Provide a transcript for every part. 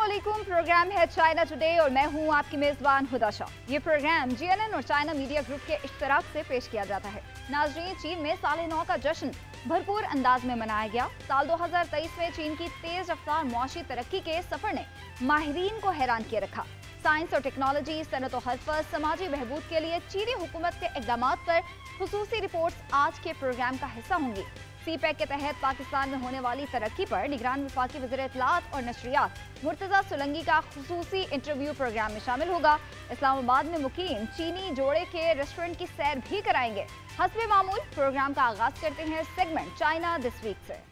अस्सलामुअलैकुम। प्रोग्राम है China today और मैं हूं आपकी मेजबान हुदा शाह। ये प्रोग्राम जीएनएन और चाइना मीडिया ग्रुप के इश्तराक से पेश किया जाता है। नाज़रीन, चीन में साल 9 का जश्न भरपूर अंदाज में मनाया गया। साल 2023 में चीन की तेज रफ्तार मुआशी तरक्की के सफर ने माहिरीन को हैरान किए रखा। साइंस और टेक्नोलॉजी, सनत और हरफत, समाजी बहबूद के लिए चीनी हुकूमत के इक़दामात पर खुसूसी रिपोर्ट्स आज के प्रोग्राम का हिस्सा होंगी। सीपैक के तहत पाकिस्तान में होने वाली तरक्की पर निगरान वफाकी वज़ीर इत्तलाआत और नशरियात मुर्तज़ा सुलंगी का खुसूसी इंटरव्यू प्रोग्राम में शामिल होगा। इस्लामाबाद में मुकीम चीनी जोड़े के रेस्टोरेंट की सैर भी कराएंगे। हस्बे मामूल प्रोग्राम का आगाज करते हैं सेगमेंट चाइना दिस वीक से।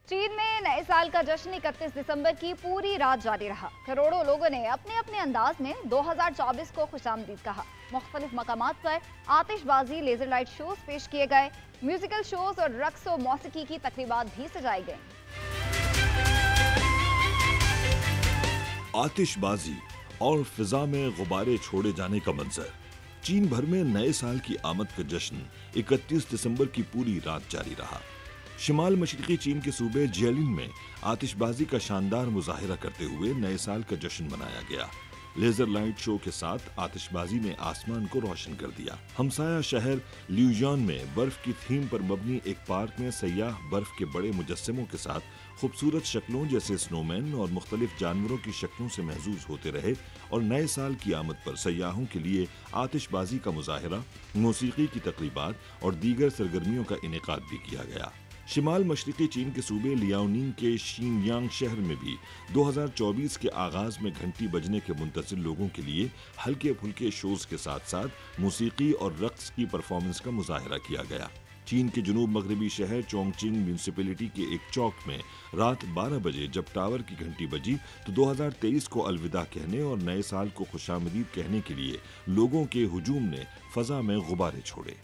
चीन में नए साल का जश्न 31 दिसंबर की पूरी रात जारी रहा। करोड़ों लोगों ने अपने अपने अंदाज में 2024 को खुशामदीद कहा। मुख्तलिफ मकामात पर आतिशबाजी, लेजर लाइट शोज पेश किए गए। म्यूजिकल शोज और रक्स और मौसीकी की तकरीबात भी सजाई गई। आतिशबाजी और फिजा में गुब्बारे छोड़े जाने का मंजर। चीन भर में नए साल की आमद का जश्न 31 दिसंबर की पूरी रात जारी रहा। शिमाल मशरिकी चीन के सूबे जियलिन में आतिशबाजी का शानदार मुजाहिरा करते हुए नए साल का जश्न मनाया गया। लेजर लाइट शो के साथ आतिशबाजी ने आसमान को रोशन कर दिया। हमसाया शहर ल्यूजान में बर्फ की थीम पर मबनी एक पार्क में सयाह बर्फ के बड़े मुजस्समों के साथ खूबसूरत शक्लों जैसे स्नोमैन और मुख्तलिफ जानवरों की शक्लों से महजूज होते रहे और नए साल की आमद पर सयाहों के लिए आतिशबाजी का मुजाहिरा, मौसीकी की तकरीबात और दीगर सरगर्मियों का इनेकाद भी किया गया। शिमाल मशरिकी चीन के सूबे लियाओनिंग के शिनयांग शहर में भी 2024 के आगाज में घंटी बजने के मुंतज़िर लोगों के लिए हल्के फुल्के शोज के साथ साथ मौसीकी और रक्स की परफॉर्मेंस का मुजाहिरा किया गया। चीन के जुनूब मगरबी शहर चोंगचिंग म्यूनिसिपैलिटी के एक चौक में रात 12 बजे जब टावर की घंटी बजी तो 2023 को अलविदा कहने और नए साल को खुशामदीद कहने के लिए लोगों के हुजूम ने फजा में गुब्बारे छोड़े।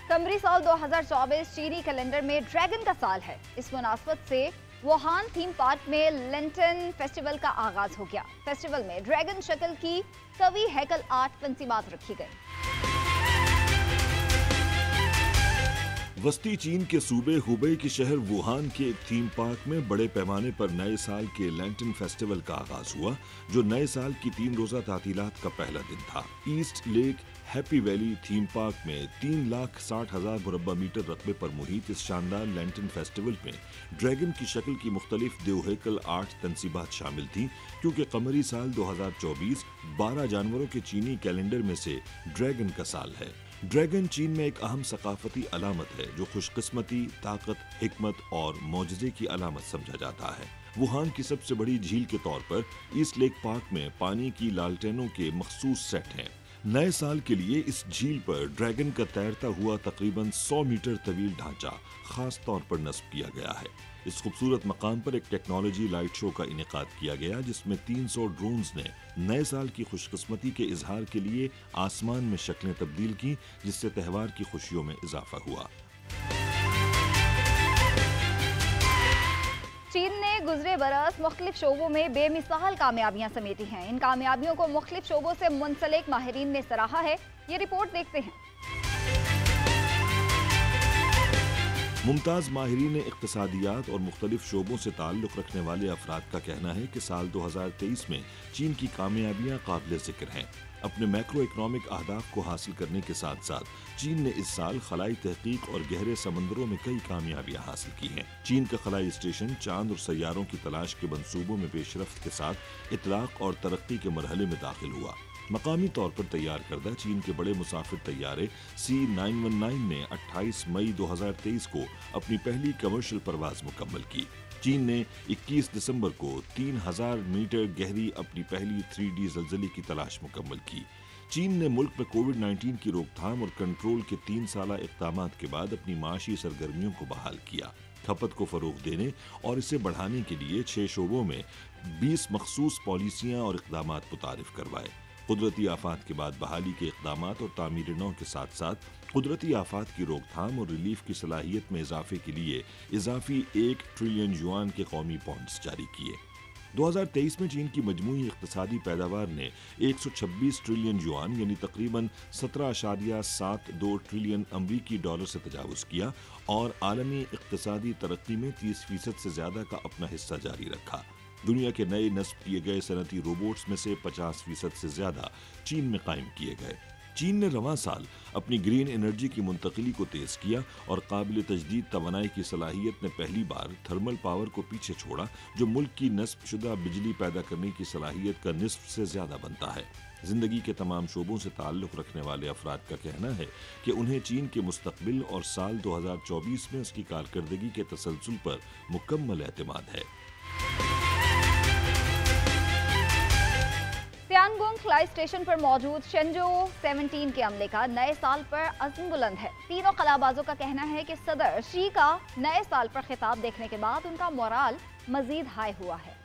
कमरी साल 2024 चीनी कैलेंडर में ड्रैगन का साल है। इस मुनासबत से वुहान थीम पार्क में लेंटन फेस्टिवल का आगाज हो गया। फेस्टिवल में ड्रैगन शक्ल की कवि हैकल आर्ट तंसीबात रखी गई। वस्ती चीन के सूबे हुबई के शहर वुहान के एक थीम पार्क में बड़े पैमाने पर नए साल के लैंटन फेस्टिवल का आगाज हुआ, जो नए साल की 3 रोजा तातीलात का पहला दिन था। East lake happy valley theme park में 3,60,000 मुरब्बा मीटर रकबे पर मुहित इस शानदार लैंटन फेस्टिवल में ड्रैगन की शक्ल की मुख्तलिफ देवहैकल आर्ट तंसीबात शामिल थी, क्योंकि कमरी साल 2024 12 जानवरों के चीनी कैलेंडर में से ड्रैगन का साल है। ड्रैगन चीन में एक अहम सकाफती अलामत है जो खुशकिस्मती, ताकत, हिकमत और मौजज़े की अलामत समझा जाता है। वुहान की सबसे बड़ी झील के तौर पर ईस्ट लेक पार्क में पानी की लालटेनों के मखसूस सेट हैं। नए साल के लिए इस झील पर ड्रैगन का तैरता हुआ तकरीबन 100 मीटर तवील ढांचा खास तौर पर नस्ब किया गया है। इस खूबसूरत मकाम पर एक टेक्नोलॉजी लाइट शो का इनेकाद किया गया, जिसमें 300 ड्रोन्स ने नए साल की खुशकिस्मती के इजहार के लिए आसमान में शक्लें तब्दील की, जिससे त्यौहार की खुशियों में इजाफा हुआ। चीन ने गुजरे बरस मुख्तलिफ शोबों में बेमिसाल कामयाबियां समेटी हैं। इन कामयाबियों को मुख्तलिफ शोबों से मुंसलिक माहिरीन ने सराहा है। ये रिपोर्ट देखते हैं। मुमताज माहिरीन इक्तिसादियात और मुख्तलिफ शोबों से ताल्लुक़ रखने वाले अफराद का कहना है कि साल 2023 में चीन की कामयाबियां काबिल ज़िक्र हैं। अपने मैक्रो इकनॉमिक अहदाफ को हासिल करने के साथ साथ चीन ने इस साल खलाई तहकीक और गहरे समंदरों में कई कामयाबियां हासिल की हैं। चीन का खलाई स्टेशन चांद और सैयारों की तलाश के मंसूबों में पेशरफ्त के साथ इतलाक और तरक्की के मरहले में दाखिल हुआ। मकामी तौर पर तैयार करदा चीन के बड़े मुसाफिर तैयारे C919 ने 28 मई 2023 को अपनी पहली कमर्शियल परवाज मुकम्मल की। चीन ने 21 दिसंबर को 3000 मीटर गहरी अपनी पहली 3D ज़लज़ले की तलाश मुकम्मल की। चीन ने मुल्क में कोविड-19 की रोकथाम और कंट्रोल के 3 साला इक़दामात के बाद अपनी माशी सरगर्मियों को बहाल किया। खपत को फ़रोग़ देने और इसे बढ़ाने के लिए 6 शोबों में 20 मखसूस पॉलिसियाँ और इक़दामात मुतारिफ करवाए। कुदरती आफात के बाद बहाली के इक़दामात और तामीर नौ के साथ साथ कुदरती आफात की रोकथाम और रिलीफ की सलाहियत में इजाफे के लिए इजाफी 1 ट्रिलियन युआन के कौमी बॉन्ड्स जारी किए। 2023 में चीन की मजमूई इक्तिसादी पैदावार ने 126 ट्रिलियन युआन यानी तकरीबन 17.72 ट्रिलियन अमरीकी डॉलर से तजावुज किया और आलमी इक्तिसादी तरक्की में 30% से ज्यादा का अपना हिस्सा जारी रखा। दुनिया के नए नस्ब किए गए सनती रोबोट्स में से 50% से ज्यादा चीन में कायम किए गए। चीन ने रवां साल अपनी ग्रीन एनर्जी की मुंतकिली को तेज किया और काबिल तजदीद तवानाई की सलाहियत ने पहली बार थर्मल पावर को पीछे छोड़ा, जो मुल्क की नस्ब शुदा बिजली पैदा करने की सलाहियत का निस्फ से ज्यादा बनता है। जिंदगी के तमाम शोबों से ताल्लुक रखने वाले अफराद का कहना है कि उन्हें चीन के मुस्तकबिल और साल 2024 में उसकी कारकर्दगी के तसलसल पर मुकम्मल एतमाद है। तियानगोंग खलाई स्टेशन पर मौजूद शेंजू 17 के अमले का नए साल पर अज़्म बुलंद है। तीनों खलाबाजों का कहना है कि सदर शी का नए साल पर खिताब देखने के बाद उनका मोराल मजीद हाई हुआ है।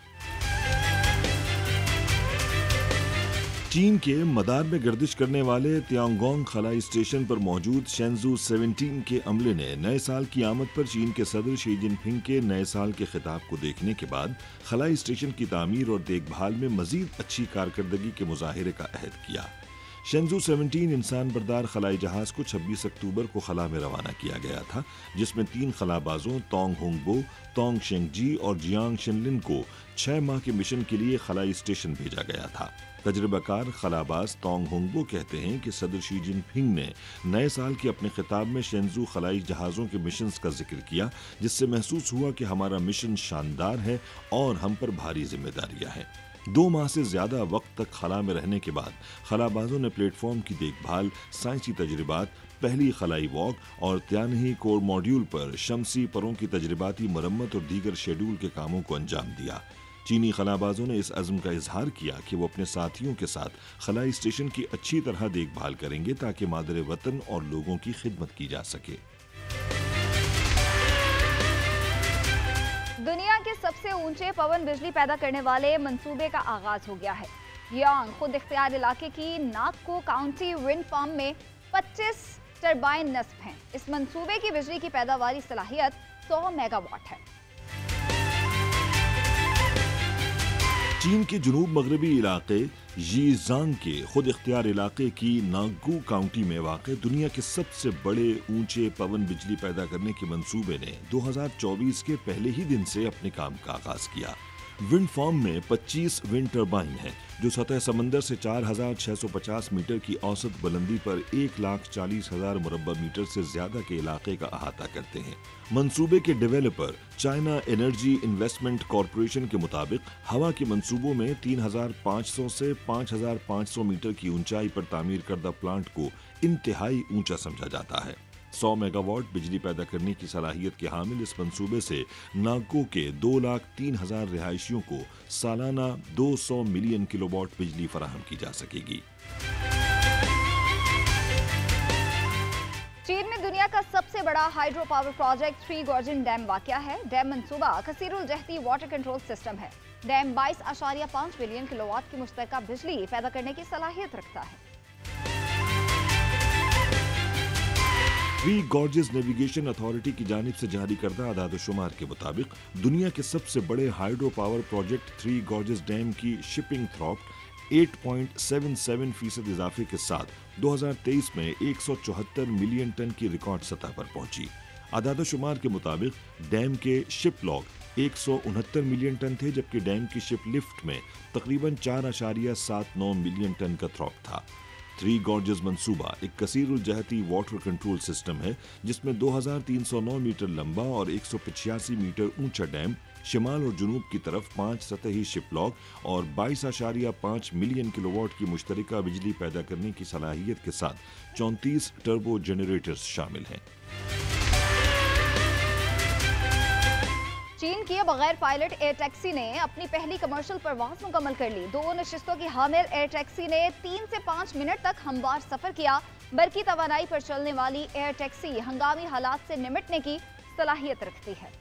चीन के मदार में गर्दिश करने वाले तियानगोंग खलाई स्टेशन पर मौजूद शेंजू 17 के अमले ने नए साल की आमद पर चीन के सदर शी जिनपिंग के नए साल के खिताब को देखने के बाद खलाई स्टेशन की तामीर और देखभाल में मजीद अच्छी कारकर्दगी के मुजाहिरे का अहद किया। शेंजू 17 इंसान बरदार खलाई जहाज को 26 अक्टूबर को खला में रवाना किया गया था, जिसमें 3 खलाबाजों तोंग हुंगबो, तोंग शेंगजी और जियांग शिनलिन को 6 माह के मिशन के लिए खलाई स्टेशन भेजा गया था। तजर्बाकार खलाबाज तोंग हुंगबो कहते हैं कि सदर शी जिनपिंग ने नए साल के अपने खिताब में शेंजू खलाई जहाज़ों के मिशन का जिक्र किया, जिससे महसूस हुआ कि हमारा मिशन शानदार है और हम पर भारी जिम्मेदारियां हैं। 2 माह से ज्यादा वक्त तक खला में रहने के बाद खलाबाजों ने प्लेटफॉर्म की देखभाल, साइंसी तजर्बात, पहली खलाई वॉक और त्यानही कोर मॉड्यूल पर शमसी परों की तजर्बाती मरम्मत और दीगर शेड्यूल के कामों को अंजाम दिया। चीनी खलाबाजों ने इस अज़्म का इजहार किया कि वो अपने साथियों के साथ खलाई स्टेशन की अच्छी तरह देखभाल करेंगे ताकि मादरे वतन और लोगों की खिदमत की जा सके। दुनिया के सबसे ऊंचे पवन बिजली पैदा करने वाले मंसूबे का आगाज हो गया है। यांग खुद इख्तियार इलाके की नागको काउंटी विंड फार्म में 25 टरबाइन नस्ब हैं। इस मंसूबे की बिजली की पैदावारी सलाहियत 100 मेगावाट है। चीन के जुनूब मगरबी इलाके यीजांग के खुद इख्तियार इलाके की नागगू काउंटी में वाक़ दुनिया के सबसे बड़े ऊंचे पवन बिजली पैदा करने के मंसूबे ने 2024 के पहले ही दिन से अपने काम का आगाज किया। विंड फार्म में 25 विंड टरबाइन हैं, जो सतह समंदर से 4,650 मीटर की औसत बुलंदी पर 1,40,000 मुरब्बा मीटर से ज्यादा के इलाके का अहाता करते हैं। मंसूबे के developer China energy investment corporation के मुताबिक हवा के मंसूबों में 3,500 से 5,500 मीटर की ऊंचाई पर तामीर करदा प्लांट को इंतहाई ऊंचा समझा जाता है। 100 मेगावाट बिजली पैदा करने की सलाहियत के हामिल इस मंसूबे से नागको के 2,03,000 रिहायशियों को सालाना 200 मिलियन किलोवाट बिजली फराहम की जा सकेगी। चीन में दुनिया का सबसे बड़ा hydro power project Three Gorges Dam वाक़या है। डैम मंसूबा कसीरुल जहती वाटर कंट्रोल सिस्टम है। डैम 22.5 बिलियन किलोवाट की मुश्तरका बिजली पैदा करने की सलाहियत रखता है। थ्री गॉर्जेस नेविगेशन अथॉरिटी की जानिब से जारी करदा आदाद-ओ-शुमार के मुताबिक दुनिया के सबसे बड़े hydro power project three gorges dam की शिपिंग थ्रॉफ्ट 8.77% इजाफे के साथ 2023 में 174 मिलियन टन की रिकॉर्ड सतह पर पहुंची। आदाद-ओ-शुमार के मुताबिक डैम के शिप लॉग 169 मिलियन टन थे, जबकि डैम की शिप लिफ्ट में तकरीबन 4.79 मिलियन टन का थ्रॉफ्ट था। थ्री गॉर्जेस मंसूबा एक कसीरुल जहती वाटर कंट्रोल सिस्टम है, जिसमें 2,309 मीटर लंबा और 185 मीटर ऊंचा डैम, शिमाल और जुनूब की तरफ 5 सतही शिप लॉक और 22.5 मिलियन किलोवाट की मुश्तरका बिजली पैदा करने की सलाहियत के साथ 34 टर्बो जनरेटर्स शामिल हैं। चीन की बगैर पायलट एयर टैक्सी ने अपनी पहली कमर्शियल परवाज मुकम्मल कर ली। 2 नशिस्तों की हामिल एयर टैक्सी ने 3 से 5 मिनट तक हमवार सफर किया। बरकी तवानाई पर चलने वाली एयर टैक्सी हंगामी हालात से निपटने की सलाहियत रखती है।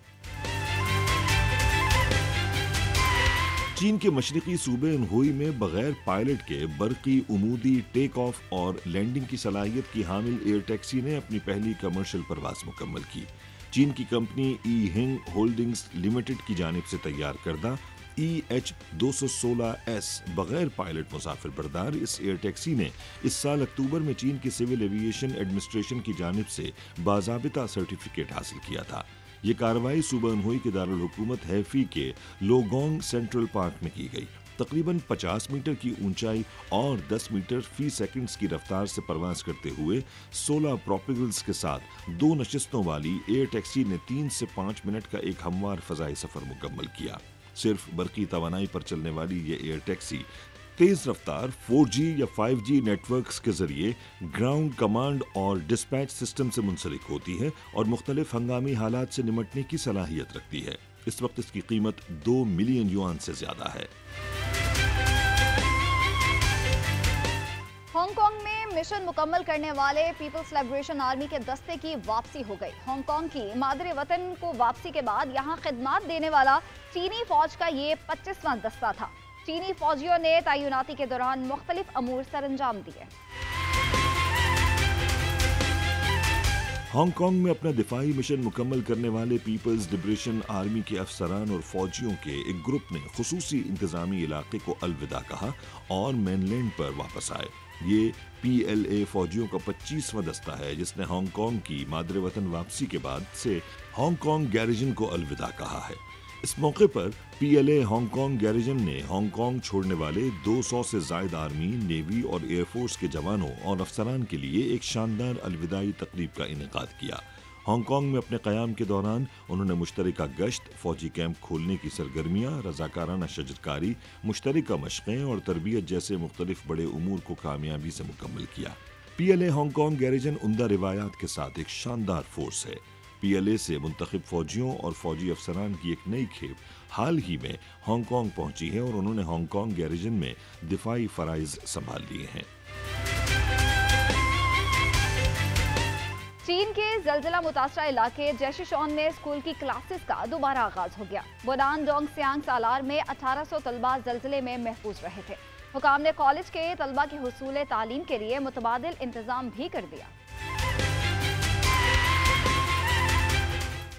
चीन के मशरिकी सूबे हुई में बगैर पायलट के बरकी उमूदी टेक ऑफ और लैंडिंग की सलाहियत की हामिल एयर टैक्सी ने अपनी पहली कमर्शियल परवाज मुकम्मल की। चीन की कंपनी ई हिंग होल्डिंग्स लिमिटेड की जानिब से तैयार करदा EH-216S बगैर पायलट मुसाफिर बरदार इस एयर टैक्सी ने इस साल अक्टूबर में चीन की सिविल एविएशन एडमिनिस्ट्रेशन की जानिब से बाज़ाबिता सर्टिफिकेट हासिल किया था। ये कार्रवाई सूबा अनहुई के दारुल हुकूमत हैफी के लोगोंग सेंट्रल पार्क में की गई। तकरीबन 50 मीटर की ऊंचाई और 10 मीटर फी सेकंड्स की रफ्तार से परवाज करते हुए 16 प्रोपेलर्स के साथ 2 नशिस्तों वाली एयर टैक्सी ने 3 से 5 मिनट का एक हमवार फजाई सफर मुकम्मल किया। सिर्फ बरकी तवानाई पर चलने वाली ये एयर टैक्सी तेज रफ्तार 4G या 5G नेटवर्क्स के जरिए ग्राउंड कमांड और डिस्पैच सिस्टम से मुंसलिक होती है और मुख्तलिफ हंगामी हालात से निमटने की सलाहियत रखती है। इस वक्त इसकी कीमत 2 मिलियन युआन से ज्यादा है। हांगकांग में मिशन मुकम्मल करने वाले पीपल्स लिबरेशन आर्मी के दस्ते की वापसी हो गई। हांगकांग की मादरे वतन को वापसी के बाद यहां खिदमत देने वाला चीनी फौज का ये 25वां दस्ता था। चीनी फौजियों ने तैनाती के दौरान मुख्तलिफ अमूर सरअंजाम दिए। हांगकांग में अपना दिफाई मिशन मुकम्मल करने वाले पीपल्स लिबरेशन आर्मी के अफसरान और फौजियों के एक ग्रुप ने खुसूसी इंतजामी इलाके को अलविदा कहा और मेनलैंड पर वापस आए। ये PLA फौजियों का 25वां दस्ता है जिसने हांगकांग की मादरे वतन वापसी के बाद से हांगकांग गैरिजन को अलविदा कहा है। इस मौके पर PLA हांगकांग गैरिजन ने हांगकांग छोड़ने वाले 200 से जायद आर्मी, नेवी और एयरफोर्स के जवानों और अफसरान के लिए एक शानदार अलविदाई तकरीब का इनेकाद किया। हांगकांग में अपने क़याम के दौरान उन्होंने मुश्तरका गश्त, फौजी कैंप खोलने की सरगर्मियाँ, रज़ाकाराना शजरकारी, मुश्तरका मशक़ें और तरबियत जैसे मुख्तलिफ बड़े उमूर को कामयाबी से मुकम्मल किया। PLA हांगकांग गैरिजन उम्दा रिवायात के साथ एक शानदार फोर्स है। PLA से मुंतखब फौजियों और फौजी अफसरान की एक नई खेप हाल ही में हांगकांग पहुंची है और उन्होंने हांगकांग गैरिजन में दिफाई फराइज संभाल लिए हैं। चीन के जलजला मुतासरा इलाके जैशिशॉन में स्कूल की क्लासेस का दोबारा आगाज हो गया। बोडान डोंगसियांग सालार में 1800 तलबा जलजले में महफूज रहे थे। हुकाम ने कॉलेज के तलबा के हुसूल तालीम के लिए मुतबादिल इंतजाम भी कर दिया।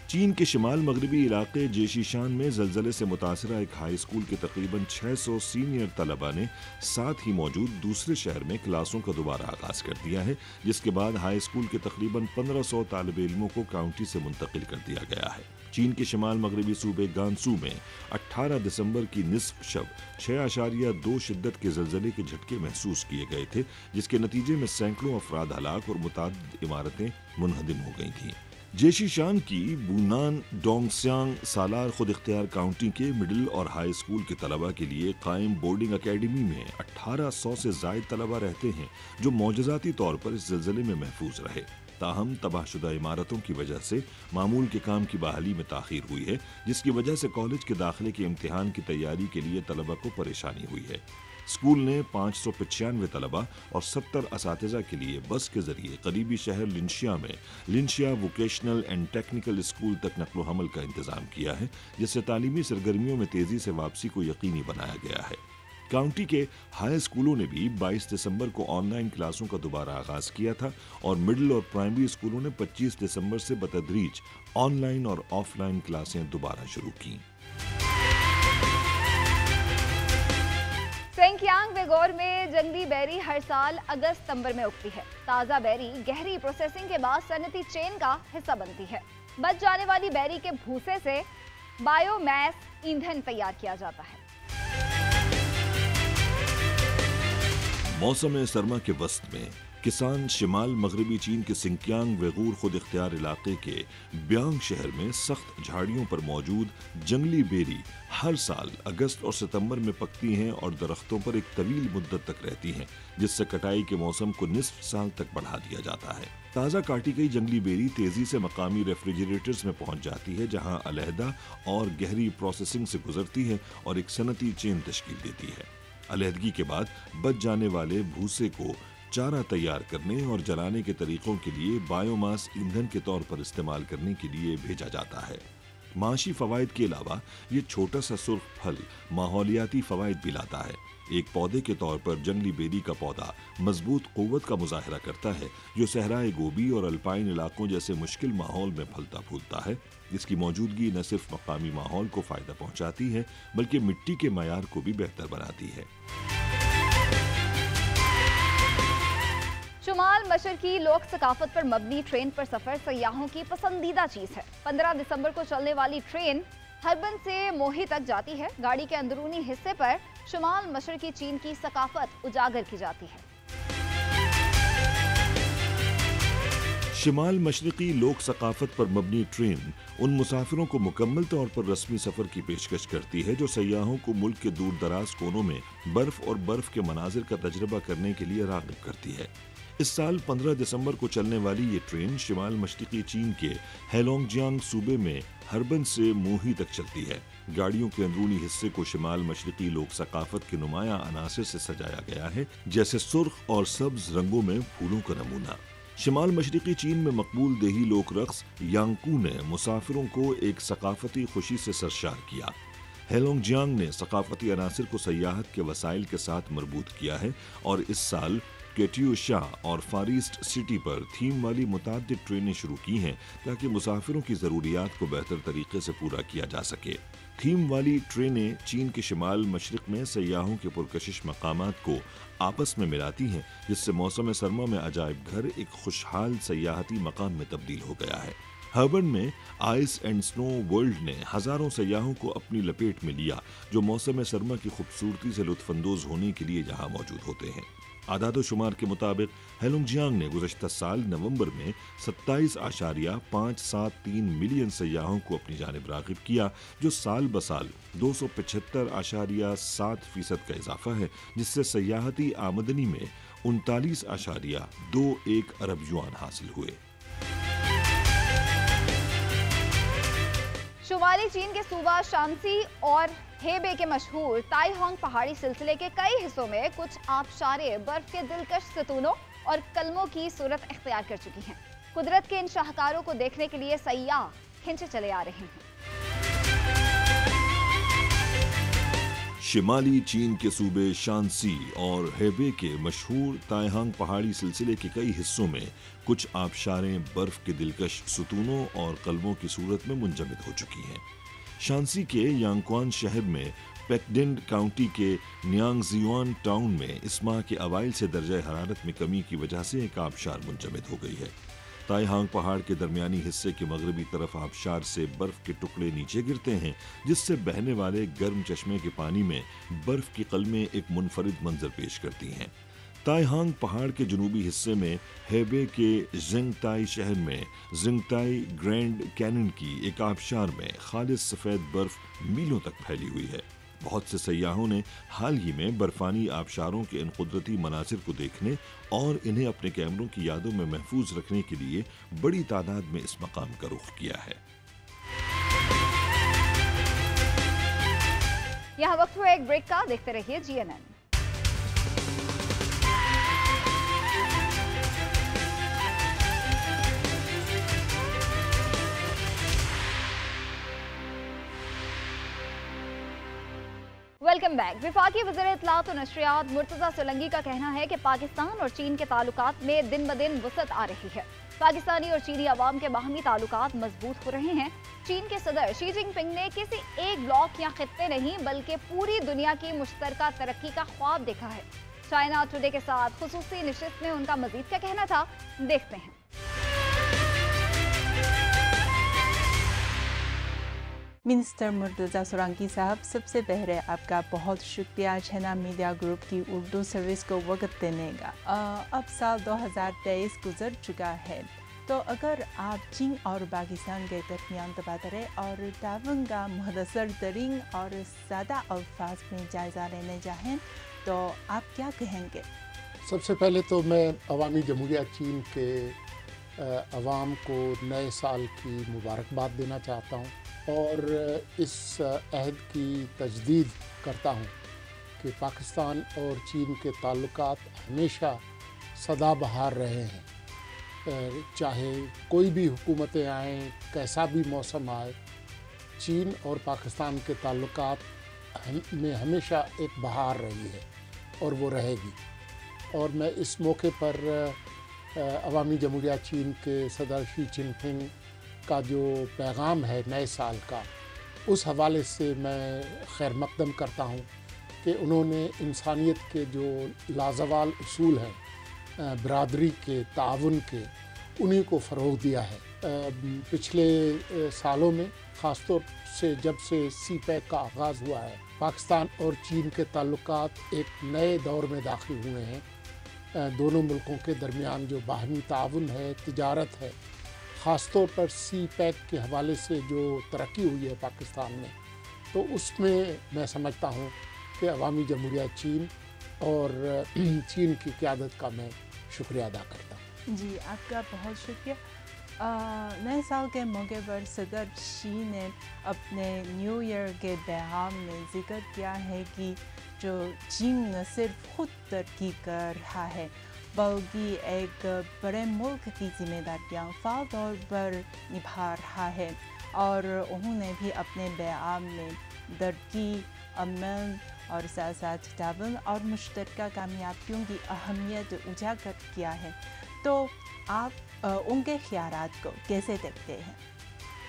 चीन के शिमाल मगरबी इलाके जेशीशान में जलजले से मुतासरा एक हाई स्कूल के तकरीबन 600 सीनियर तलबा ने साथ ही मौजूद दूसरे शहर में क्लासों का दोबारा आगाज कर दिया है, जिसके बाद हाई स्कूल के तकरीबन 1500 तालिब इल्मों को काउंटी से मुंतकिल कर दिया गया है। चीन के शिमाल मगरबी सूबे गांसू में 18 दिसंबर की निस्फ शब 6.2 शिद्दत के जलजले के झटके महसूस किए गए थे, जिसके नतीजे में सैकड़ों अफराद हलाक और मुतादिद इमारतें मुनहदिम हो गई थीं। जेशीशान की बूनान डोंगसियांग सालार खुद इख्तियार काउंटी के मिडिल और हाई स्कूल के तलबा के लिए कायम बोर्डिंग अकेडमी में 1800 से जायद तलबा रहते हैं जो मौजज़ाती तौर पर इस ज़लज़ले में महफूज रहे। ताहम तबाहशुदा इमारतों की वजह से मामूल के काम की बहाली में ताख़ीर हुई है, जिसकी वजह से कॉलेज के दाखिले के इम्तिहान की तैयारी के लिए तलबा को परेशानी हुई है। स्कूल ने 595 तलबा और 70 असातिज़ा के लिए बस के जरिए करीबी शहर लिंशिया में लिंशिया वोकेशनल एंड टेक्निकल स्कूल तक नकलो हमल का इंतज़ाम किया है, जिससे तालीमी सरगर्मियों में तेज़ी से वापसी को यकीनी बनाया गया है। काउंटी के हाई स्कूलों ने भी 22 दिसंबर को ऑनलाइन क्लासों का दोबारा आगाज किया था और मिडिल और प्राइमरी स्कूलों ने 25 दिसंबर से बतदरीज ऑनलाइन और ऑफलाइन क्लासें दोबारा शुरू की। सेंकियांग वेगोर में जंगली बेरी हर साल अगस्त-सितंबर में उगती है। ताज़ा बेरी गहरी प्रोसेसिंग के बाद सनती चेन का हिस्सा बनती है। बच जाने वाली बेरी के भूसे से बायोमैस ईंधन तैयार किया जाता है। मौसम सरमा के वस्त में किसान शिमाल मगरबी चीन के सिंकियांग वेगूर खुद इख्तियार इलाके के ब्यांग शहर में सख्त झाड़ियों पर मौजूद जंगली बेरी हर साल अगस्त और सितंबर में पकती हैं और दरख्तों पर एक तवील मुद्दत तक रहती हैं, जिससे कटाई के मौसम को निस्फ साल तक बढ़ा दिया जाता है। ताज़ा काटी गई जंगली बेरी तेजी से मकामी रेफ्रिजरेटर्स में पहुंच जाती है, जहां अलहदा और गहरी प्रोसेसिंग से गुजरती है और एक सनती चेन तश्कील देती है। अलहदगी के बाद बच जाने वाले भूसे को चारा तैयार करने और जलाने के तरीकों के लिए बायोमास ईंधन के तौर पर इस्तेमाल करने के लिए भेजा जाता है। माशी फवाइद के अलावा ये छोटा सा सुर्ख फल माहौलियाती फवाइद भी लाता है। एक पौधे के तौर पर जंगली बेरी का पौधा मजबूत कुव्वत का मुजाहरा करता है, जो सहराए गोबी और अल्पाइन इलाकों जैसे मुश्किल माहौल में फलता फूलता है। इसकी मौजूदगी न सिर्फ मकामी माहौल को फायदा पहुंचाती है, बल्कि मिट्टी के मयार को भी बेहतर बनाती है। शुमाल मशरकी लोक सकाफत पर मबनी ट्रेन पर सफर सयाहों की पसंदीदा चीज है। 15 दिसंबर को चलने वाली ट्रेन हर्बन से मोही तक जाती है। गाड़ी के अंदरूनी हिस्से पर शुमाल मशरकी चीन की सकाफत उजागर की जाती है। शिमाल मशरकी लोक सकाफत पर मबनी ट्रेन उन मुसाफिरों को मुकम्मल तौर पर रस्मी सफर की पेशकश करती है जो सयाहों को मुल्क के दूर दराज कोनों में बर्फ और बर्फ के मनाजिर का तजर्बा करने के लिए राग़िब करती है। इस साल 15 दिसंबर को चलने वाली ये ट्रेन शिमाल मशरकी चीन के हेलोंगजियांग सूबे में हर्बन से मोही तक चलती है। गाड़ियों के अंदरूनी हिस्से को शिमाल मशरकी लोक सकाफत के नुमायां अनासिर से सजाया गया है, जैसे सुर्ख और सब्ज रंगों में फूलों का नमूना। शिमाल मशरकी चीन में मकबूल देही लोक रक्स यांगकू ने मुसाफिरों को एक सकाफती खुशी से सरशार किया। हेलोंगजियांग ने सकाफती अनासिर को सयाहत के वसाइल के साथ मरबूत किया है और इस साल केटियोशा और फारिस्ट सिटी पर थीम वाली मुताद्दिद ट्रेनें शुरू की हैं ताकि मुसाफिरों की ज़रूरियात को बेहतर तरीके से पूरा किया जा सके। थीम वाली ट्रेनें चीन के शिमाल मशरिक में सयाहों के पुरकशिश मकामात को आपस में मिलाती हैं, जिससे मौसम सरमा में अजायब घर एक खुशहाल सयाहती मकाम में तब्दील हो गया है। हर्बन में आइस एंड स्नो वर्ल्ड ने हजारों सयाहों को अपनी लपेट में लिया, जो मौसम सरमा की खूबसूरती से लुत्फानंदोज होने के लिए यहाँ मौजूद होते हैं। आदादो शुमार के मुताबिक हेलोंगजियांग ने गुज़श्ता साल नवंबर में 27.573 मिलियन सयाहों को अपनी जानिब राग़िब किया, जो साल बसाल 275.7% का इजाफा है, जिससे सयाहती आमदनी में 39.21 अरब युआन हासिल हुए। शुमाली चीन के सूबा शांसी और हेबे के मशहूर ताइहोंग पहाड़ी सिलसिले के कई हिस्सों में कुछ आबशारें बर्फ के दिलकश सतूनों और कलमों की सूरत इख्तियार कर चुकी हैं। कुदरत के इन शाहकारों को देखने के लिए सयाह खिंचे चले आ रहे हैं। शिमाली चीन के सूबे शांसी और हेबे के मशहूर ताइहोंग पहाड़ी सिलसिले के कई हिस्सों में कुछ आबशारें बर्फ के दिलकश सतूनों और कलमों की सूरत में मुंजमद हो चुकी हैं। शांसी के यांगक्वान शहर में पेकडिंड काउंटी के न्यांगजियुआन टाउन में इस माह के अवाइल से दर्जा हरारत में कमी की वजह से एक आबशार मुंजमद हो गई है। ताइहोंग पहाड़ के दरमियानी हिस्से के मगरबी तरफ आबशार से बर्फ के टुकड़े नीचे गिरते हैं, जिससे बहने वाले गर्म चश्मे के पानी में बर्फ की कलमें एक मुनफरिद मंजर पेश करती हैं। ताइहोंग पहाड़ के जनूबी हिस्से में हेबे के जिंगताई शहर में जिंगताई ग्रैंड कैनन की एक आबशार में खालिस सफ़ेद बर्फ मीलों तक फैली हुई है। बहुत से सयाहों ने हाल ही में बर्फानी आबशारों के इन कुदरती मनासिर को देखने और इन्हें अपने कैमरों की यादों में महफूज रखने के लिए बड़ी तादाद में इस मकाम का रुख किया है। यहाँ वक्त हुआ एक ब्रेक का, देखते रहिए GNN। Welcome back. वफाकी वज़ीर इत्तलात और नशरियात मुर्तज़ा सोलंकी का कहना है कि पाकिस्तान और चीन के ताल्लुकात में दिन ब दिन वसअत आ रही है। पाकिस्तानी और चीनी अवाम के बाहमी ताल्लुकात मजबूत हो रहे हैं। चीन के सदर शी जिनपिंग ने किसी एक ब्लॉक या खित्ते नहीं बल्कि पूरी दुनिया की मुश्तरका तरक्की का ख्वाब देखा है। चाइना टुडे के साथ खुसूसी नशिस्त में उनका मजीद क्या कहना था, देखते हैं। मिनिस्टर मुर्तज़ा सोलंकी साहब, सबसे पहले आपका बहुत शुक्रिया छैना मीडिया ग्रुप की उर्दू सर्विस को वक्त देने का। अब साल 2023 गुजर चुका है, तो अगर आप चीन और पाकिस्तान के दरमियान तबादले और ताउन का मुख्तसर तरीन और सादा अल्फाज में जायज़ा लेने चाहें तो आप क्या कहेंगे? सबसे पहले तो मैं अवामी जमहूरिया चीन के अवाम को नए साल की मुबारकबाद देना चाहता हूँ और इस अहद की तजदीद करता हूँ कि पाकिस्तान और चीन के ताल्लुकात हमेशा सदाबहार रहे हैं। चाहे कोई भी हुकूमतें आएँ, कैसा भी मौसम आए, चीन और पाकिस्तान के ताल्लुकात में हमेशा एक बहार रही है। اور وہ رہے گی. اور میں اس موقع پر عوامی جمہوریہ چین کے صدر شی جن پنگ کا جو پیغام ہے نئے سال کا، اس حوالے سے میں خیر مقدم کرتا ہوں کہ انہوں نے انسانیت کے جو لازوال اصول ہیں برادری کے، تعاون کے، انہی کو فروغ دیا ہے. پچھلے سالوں میں خاص طور سے جب سے سی پیک کا آغاز ہوا ہے، پاکستان اور چین کے تعلقات ایک نئے دور میں داخل ہوئے ہیں. دونوں ملکوں کے درمیان جو باہمی تعاون ہے، تجارت ہے، خاص طور پر سی پیک کے حوالے سے جو ترقی ہوئی ہے پاکستان میں، تو اس میں سمجھتا ہوں کہ عوامی جمہوریہ چین اور چین کی قیادت کا میں شکریہ ادا کرتا ہوں. جی، آپ کا بہت شکریہ. نئے سال کے موقع پر صدر شی نے اپنے نیو ایئر کے پیغام میں ذکر کیا ہے کہ جو چین نہ صرف خود ترقی کر رہا ہے بلکہ ایک بڑے ملک کی ذمہ داریاں فعال طور پر نبھا رہا ہے، اور انہوں نے بھی اپنے بیان میں ترقی، امن اور ساتھ ساتھ تعاون اور مشترکہ کامیابیوں کی اہمیت اجاگر کیا ہے. تو آپ ان کے خیالات کو کیسے دیکھتے ہیں؟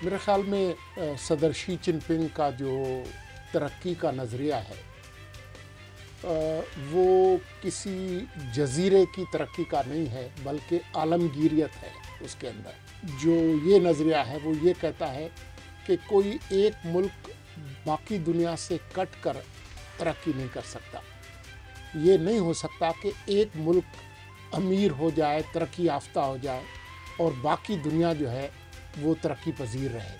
میرے خیال میں صدر شی جن پنگ کا جو ترقی کا نظریہ ہے وہ کسی جزیرے کی ترقی کا نہیں ہے، بلکہ عالمگیریت ہے. اس کے اندر جو یہ نظریہ ہے وہ یہ کہتا ہے کہ کوئی ایک ملک باقی دنیا سے کٹ کر ترقی نہیں کر سکتا. یہ نہیں ہو سکتا کہ ایک ملک امیر ہو جائے، ترقی یافتہ ہو جائے اور باقی دنیا جو ہے وہ ترقی پذیر رہے.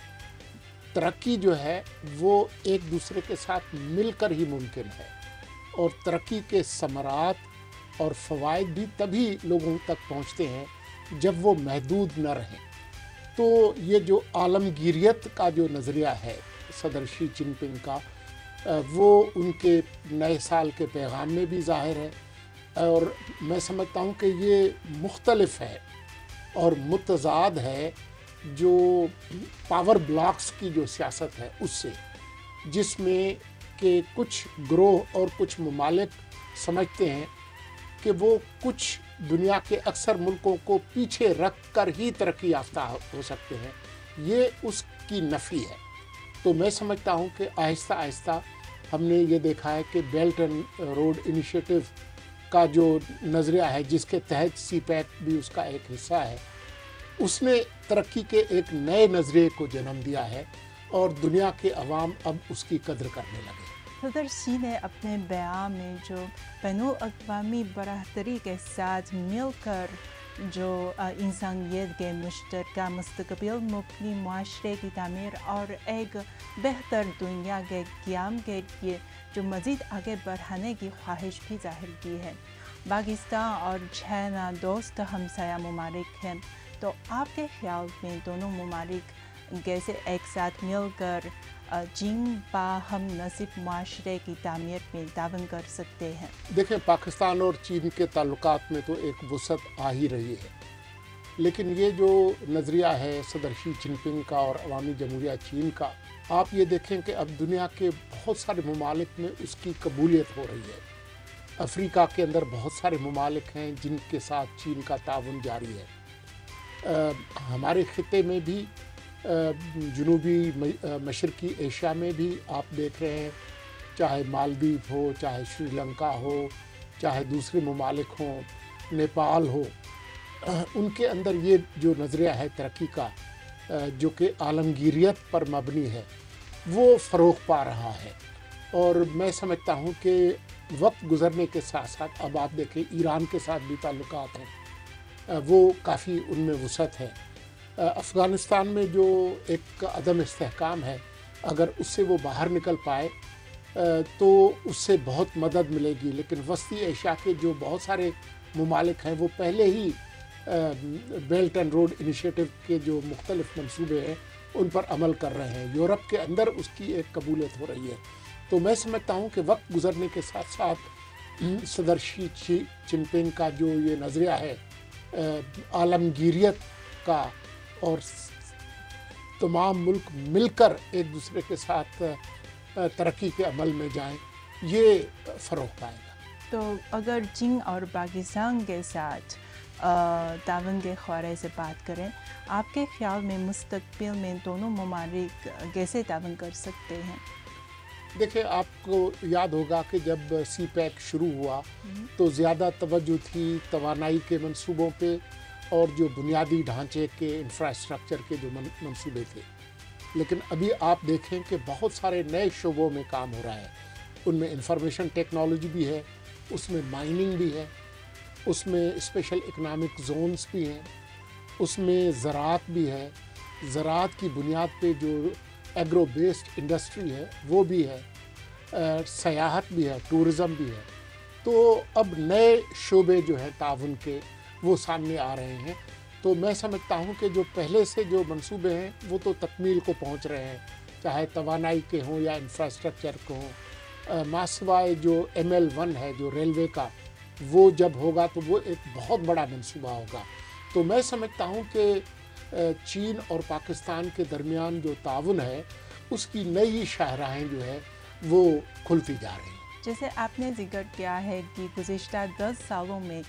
ترقی جو ہے وہ ایک دوسرے کے ساتھ مل کر ہی ممکن ہے، اور ترقی کے ثمرات اور فوائد بھی تبھی لوگوں تک پہنچتے ہیں جب وہ محدود نہ رہیں. تو یہ جو عالمگیریت کا جو نظریہ ہے صدر شی جن پنگ کا، وہ ان کے نئے سال کے پیغام میں بھی ظاہر ہے، اور میں سمجھتا ہوں کہ یہ مختلف ہے اور متضاد ہے جو پاور بلاکس کی جو سیاست ہے اس سے، جس میں کہ کچھ گروہ اور کچھ ممالک سمجھتے ہیں کہ وہ کچھ دنیا کے اکثر ملکوں کو پیچھے رکھ کر ہی ترقی یافتہ ہو سکتے ہیں. یہ اس کی نفی ہے. تو میں سمجھتا ہوں کہ آہستہ آہستہ ہم نے یہ دیکھا ہے کہ بیلٹ اینڈ روڈ انیشیٹو کا جو نظریہ ہے، جس کے تحت سی پیک بھی اس کا ایک حصہ ہے، اس نے ترقی کے ایک نئے نظریے کو جنم دیا ہے اور دنیا کے عوام اب اس کی قدر کرنے لگے. صدر شی نے اپنے بیان میں جو بین الاقوامی برادری کے ساتھ مل کر جو انسانیت کے مشترکہ مستقبل مبنی معاشرے کی تعمیر اور ایک بہتر دنیا کے قیام کے لیے جو مزید آگے بڑھانے کی خواہش بھی ظاہر کی ہے. پاکستان اور چائنا دوست ہمسایہ ممالک ہیں، تو آپ کے خیال میں دونوں ممالک کیسے ایک ساتھ مل کر چین باہم نصب معاشرے کی تعمیر میں تعاون کر سکتے ہیں؟ دیکھیں، پاکستان اور چین کے تعلقات میں تو ایک وسعت آ ہی رہی ہے، لیکن یہ جو نظریہ ہے صدر شی جن پنگ کا اور عوامی جمہوریہ چین کا، آپ یہ دیکھیں کہ اب دنیا کے بہت سارے ممالک میں اس کی قبولیت ہو رہی ہے. افریقہ کے اندر بہت سارے ممالک ہیں جن کے ساتھ چین کا تعاون جاری ہے. ہمارے خطے میں بھی، جنوبی مشرقی ایشیا میں بھی آپ دیکھ رہے ہیں، چاہے مالدیو ہو، چاہے شری لنکا ہو، چاہے دوسرے ممالک ہوں، نیپال ہو، ان کے اندر یہ جو نظریہ ہے ترقی کا، جو کہ عالمگیریت پر مبنی ہے، وہ فروغ پا رہا ہے. اور میں سمجھتا ہوں کہ وقت گزرنے کے ساتھ ساتھ اب آپ دیکھیں ایران کے ساتھ بھی تعلقات ہیں، وہ کافی ان میں وسعت ہے. افغانستان میں جو ایک عدم استحکام ہے، اگر اس سے وہ باہر نکل پائے تو اس سے بہت مدد ملے گی. لیکن وسطی ایشیا کے جو بہت سارے ممالک ہیں وہ پہلے ہی بیلٹ اینڈ روڈ انیشیٹو کے جو مختلف منصوبے ہیں ان پر عمل کر رہے ہیں. یورپ کے اندر اس کی ایک قبولیت ہو رہی ہے. تو میں سمجھتا ہوں کہ وقت گزرنے کے ساتھ ساتھ صدر شی جن پنگ کا جو یہ نظریہ ہے عالمگیریت کا، اور تمام ملک مل کر ایک دوسرے کے ساتھ ترقی کے عمل میں جائیں، یہ فروغ پائے گا. तो अगर चीन और पाकिस्तान के साथ तावन के ख्वारे से बात करें, आपके ख्याल में मुस्तकबिल में दोनों ममालिक कैसे तावन कर सकते हैं? देखिए, आपको याद होगा कि जब CPEC शुरू हुआ तो ज़्यादा तवज्जो थी तवानाई के मंसूबों पे और जो बुनियादी ढांचे के इंफ्रास्ट्रक्चर के जो मंसूबे थे। लेकिन अभी आप देखें कि बहुत सारे नए शोबों में काम हो रहा है। उनमें इंफॉर्मेशन टेक्नोलॉजी भी है, उसमें माइनिंग भी है, उसमें स्पेशल इकनॉमिक जोन्स भी हैं, उसमें ज़राअत भी है, ज़राअत की बुनियाद पे जो एग्रो बेस्ड इंडस्ट्री है वो भी है, सयाहत भी है, टूरिज़म भी है। तो अब नए शोबे जो हैं ताउन के वो सामने आ रहे हैं। तो मैं समझता हूँ कि जो पहले से जो मंसूबे हैं वो तो तकमील को पहुँच रहे हैं, चाहे तवानाई के हों या इंफ्रास्ट्रक्चर को हों। मासवाए जो ML1 है जो रेलवे का, वो जब होगा तो वो एक बहुत बड़ा मंसूबा होगा। तो मैं समझता हूँ कि चीन और पाकिस्तान के दरमियान जो ताउन है उसकी नई शाहराहें जो है वो खुलती जा रही हैं। जैसे आपने जिक्र किया है कि गुज़िश्ता 10 सालों में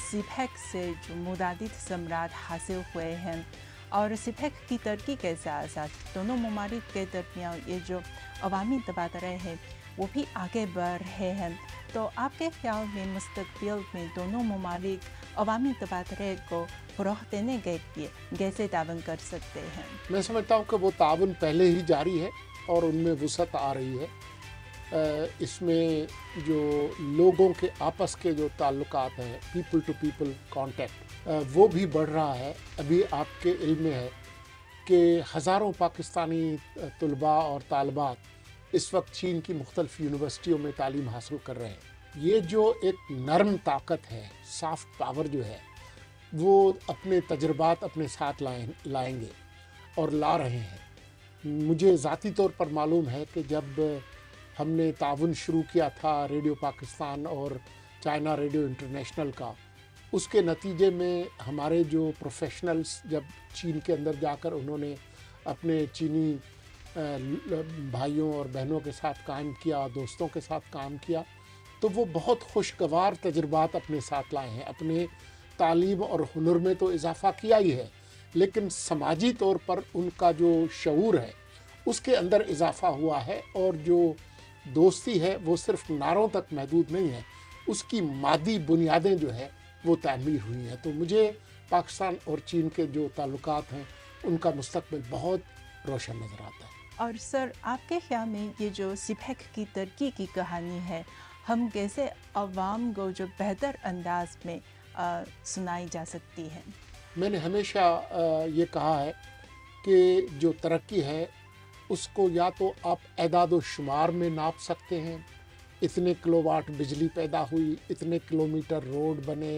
CPEC से जो मुतादिद समरात हासिल हुए हैं और CPEC की तरक्की के साथ साथ दोनों ममालिक के दरमियान ये जो अवामी तबादले हैं वो भी आगे बढ़ रहे हैं। तो आपके ख्याल में मुस्तकबिल में दोनों ममालिक अवामी तबादले को फ़रोग़ देने के लिए कैसे तावन कर सकते हैं? मैं समझता हूँ कि वो ताउन पहले ही जारी है और उनमें वुसअत आ रही है। इसमें जो लोगों के आपस के जो ताल्लुकात हैं, पीपल टू पीपल कांटेक्ट, वो भी बढ़ रहा है। अभी आपके इल्म में है कि हज़ारों पाकिस्तानी तलबा और तालबात इस वक्त चीन की मुख्तलिफ यूनिवर्सिटियों में तालीम हासिल कर रहे हैं। ये जो एक नरम ताकत है, सॉफ्ट पावर जो है, वो अपने तजर्बात अपने साथ लाएंगे और ला रहे हैं। मुझे ज़ाती तौर पर मालूम है कि जब हमने ताउन शुरू किया था रेडियो पाकिस्तान और चाइना रेडियो इंटरनेशनल का, उसके नतीजे में हमारे जो प्रोफेशनल्स जब चीन के अंदर जाकर उन्होंने अपने चीनी भाइयों और बहनों के साथ काम किया, दोस्तों के साथ काम किया, तो वो बहुत खुशगवार तजुर्बात अपने साथ लाए हैं। अपने तालीम और हुनर में तो इजाफ़ा किया ही है, लेकिन समाजी तौर पर उनका जो शऊर है उसके अंदर इजाफ़ा हुआ है। और जो दोस्ती है वो सिर्फ नारों तक महदूद नहीं है, उसकी मादी बुनियादें जो है वो तामीर हुई हैं। तो मुझे पाकिस्तान और चीन के जो ताल्लुकात हैं उनका मुस्तकबिल बहुत रोशन नज़र आता है। और सर, आपके ख्याल में ये जो CPEC की तरक्की की कहानी है, हम कैसे अवाम को जो बेहतर अंदाज में सुनाई जा सकती है? मैंने हमेशा ये कहा है कि जो तरक्की है उसको या तो आप एदाद व शुमार में नाप सकते हैं, इतने किलोवाट बिजली पैदा हुई, इतने किलोमीटर रोड बने,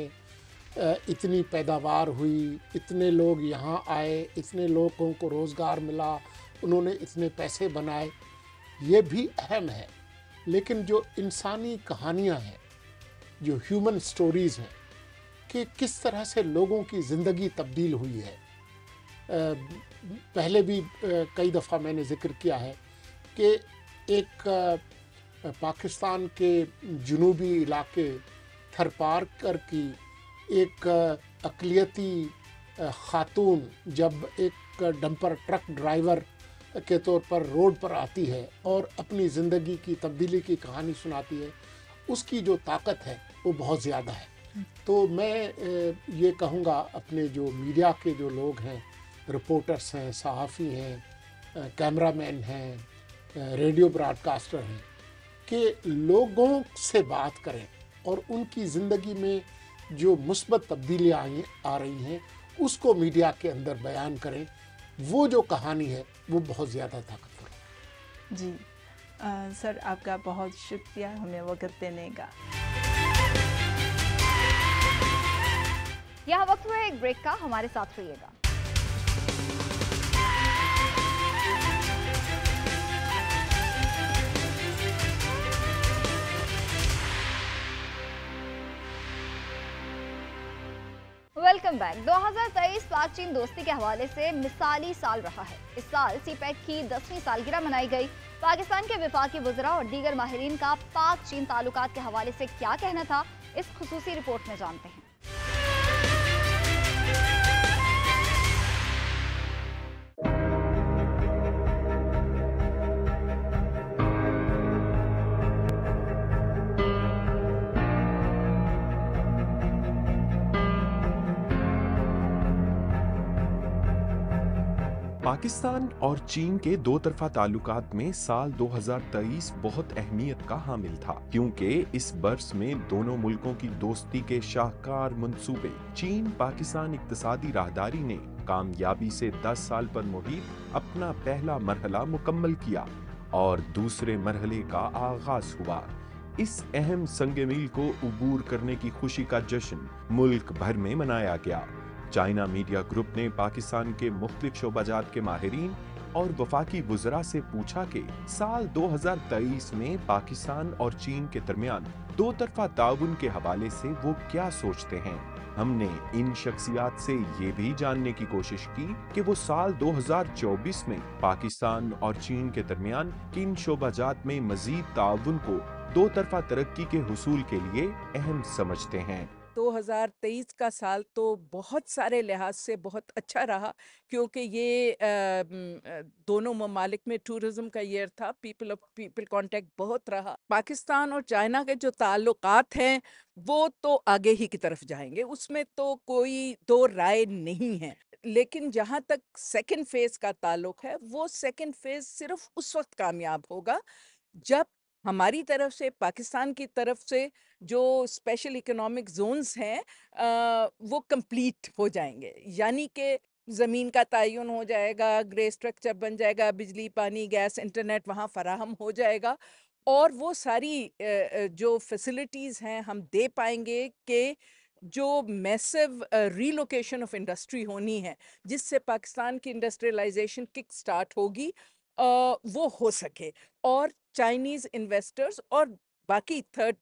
इतनी पैदावार हुई, इतने लोग यहाँ आए, इतने लोगों को रोज़गार मिला, उन्होंने इतने पैसे बनाए, ये भी अहम है। लेकिन जो इंसानी कहानियाँ हैं, जो ह्यूमन स्टोरीज़ हैं कि किस तरह से लोगों की ज़िंदगी तब्दील हुई है। पहले भी कई दफ़ा मैंने ज़िक्र किया है कि एक पाकिस्तान के जुनूबी इलाके थरपारकर की एक अक़लियती ख़ातून जब एक डंपर ट्रक ड्राइवर के तौर पर रोड पर आती है और अपनी ज़िंदगी की तब्दीली की कहानी सुनाती है, उसकी जो ताकत है वो बहुत ज़्यादा है। तो मैं ये कहूँगा अपने जो मीडिया के जो लोग हैं, रिपोर्टर्स हैं, सहाफ़ी हैं, कैमरामैन हैं, रेडियो ब्रॉडकास्टर हैं, कि लोगों से बात करें और उनकी ज़िंदगी में जो मुस्बत तब्दीलियाँ आ रही हैं उसको मीडिया के अंदर बयान करें। वो जो कहानी है वो बहुत ज़्यादा ताकतवर है। जी सर, आपका बहुत शुक्रिया हमें वक्त देने का। यहाँ वक्त हुआ एक ब्रेक का, हमारे साथ रहिएगा। Welcome back. 2023 पाक चीन दोस्ती के हवाले से मिसाली साल रहा है। इस साल CPEC की 10वीं सालगिरह मनाई गई। पाकिस्तान के वफाकी वज़रा और दीगर माहिरीन का पाक चीन ताल्लुकात के हवाले से क्या कहना था, इस खुसूसी रिपोर्ट में जानते हैं। पाकिस्तान और चीन के दो तरफा ताल्लुकात में साल 2023 बहुत अहमियत का हामिल था, क्योंकि इस बरस में दोनों मुल्कों की दोस्ती के शाहकार मंसूबे चीन पाकिस्तान इक्तिसादी राहदारी ने कामयाबी से 10 साल पर मुहित अपना पहला मरहला मुकम्मल किया और दूसरे मरहले का आगाज हुआ। इस अहम संग मील को उबूर करने की खुशी का जश्न मुल्क भर में मनाया गया। चाइना मीडिया ग्रुप ने पाकिस्तान के मुख्तलिफ शोबाजात के माहिरीन और वफाकी वुज़रा से पूछा कि साल 2023 में पाकिस्तान और चीन के दरमियान दो तरफा ताउन के हवाले से वो क्या सोचते हैं। हमने इन शख्सियात से ये भी जानने की कोशिश की कि वो साल 2024 में पाकिस्तान और चीन के दरमियान किन शोबाजात में मजीद ताउन को दो तरफा तरक्की के हुसूल के लिए अहम समझते हैं। 2023 का साल तो बहुत सारे लिहाज से बहुत अच्छा रहा, क्योंकि ये दोनों ममालिक में टूरिज्म का ईयर था, पीपल ऑफ पीपल कांटेक्ट बहुत रहा। पाकिस्तान और चाइना के जो ताल्लुकात हैं वो तो आगे ही की तरफ जाएंगे, उसमें तो कोई दो राय नहीं है। लेकिन जहाँ तक सेकंड फेज का ताल्लुक है, वो सेकंड फेज सिर्फ उस वक्त कामयाब होगा जब हमारी तरफ से, पाकिस्तान की तरफ से जो स्पेशल इकोनॉमिक जोन्स हैं वो कंप्लीट हो जाएंगे, यानी कि ज़मीन का तयन हो जाएगा, ग्रे स्ट्रक्चर बन जाएगा, बिजली पानी गैस इंटरनेट वहाँ फराहम हो जाएगा और वो सारी जो फैसिलिटीज़ हैं हम दे पाएंगे कि जो मैसिव रीलोकेशन ऑफ इंडस्ट्री होनी है जिससे पाकिस्तान की इंडस्ट्रियलाइजेशन किक स्टार्ट होगी वो हो सके और चाइनीज़ इन्वेस्टर्स और बाकी थर्ड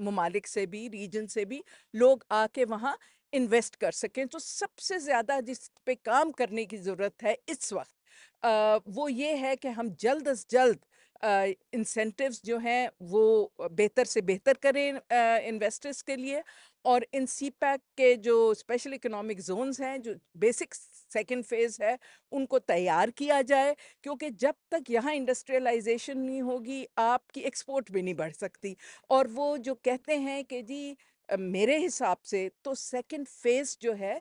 ममालिक से भी, रीजन से भी लोग आके वहाँ इन्वेस्ट कर सकें। तो सबसे ज़्यादा जिस पे काम करने की ज़रूरत है इस वक्त वो ये है कि हम जल्द अज जल्द इंसेंटिव्स जो हैं वो बेहतर से बेहतर करें इन्वेस्टर्स के लिए, और इन सीपैक के जो स्पेशल इकोनॉमिक जोन्स हैं, जो बेसिक सेकंड फेज़ है, उनको तैयार किया जाए, क्योंकि जब तक यहाँ इंडस्ट्रियलाइजेशन नहीं होगी आपकी एक्सपोर्ट भी नहीं बढ़ सकती। और वो जो कहते हैं कि जी मेरे हिसाब से तो सेकंड फेज़ जो है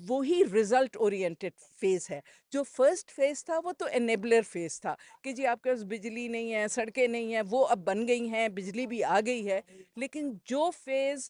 वही रिजल्ट ओरिएंटेड फेज़ है। जो फर्स्ट फेज़ था वो तो एनेबलर फेज़ था कि जी आपके पास बिजली नहीं है, सड़कें नहीं हैं, वो अब बन गई हैं, बिजली भी आ गई है। लेकिन जो फेज़